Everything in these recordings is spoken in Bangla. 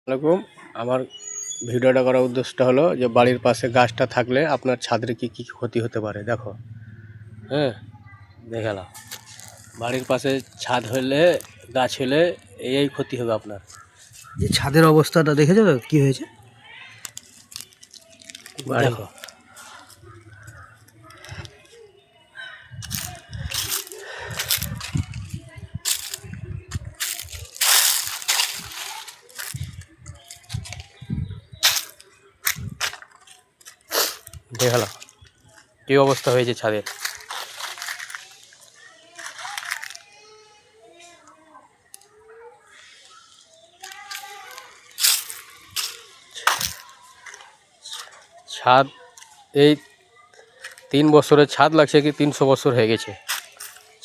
আসসালামু আমার ভিডিওটা করার উদ্দেশ্যটা হলো যে বাড়ির পাশে গাছটা থাকলে আপনার ছাদের কি কি ক্ষতি হতে পারে। দেখো, হ্যাঁ, দেখালাম বাড়ির পাশে ছাদ হলে গাছ হলে এই ক্ষতি হবে আপনার। যে ছাদের অবস্থাটা দেখেছো তো কি হয়েছে? দেখো, দেখালাম কি অবস্থা হয়েছে ছাদের। ছাদ এই 3 বছরের ছাদ লাগছে কি 300 বছর হয়ে গেছে।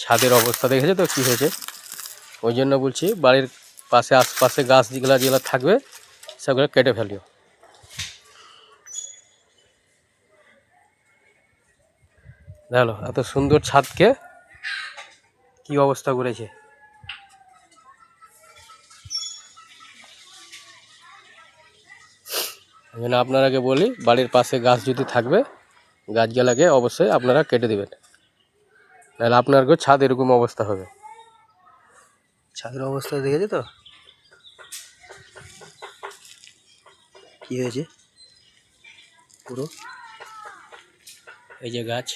ছাদের অবস্থা দেখেছো তো কি হয়েছে। ওই জন্য বলছি বাড়ির পাশে আশপাশে গাছ যেগুলো থাকবে সেগুলো কেটে ফেলিও। দেখো এত সুন্দর ছাদকে কি অবস্থা করেছে। ওই জন্য আপনারাকে বলি বাড়ির পাশে গাছ যদি থাকবে গাছগুলাকে অবশ্যই আপনারা কেটে দেবেন, নাহলে আপনারও ছাদ এরকম অবস্থা হবে। ছাদের অবস্থা দেখেছো তো কি হয়েছে পুরো। এই যে গাছ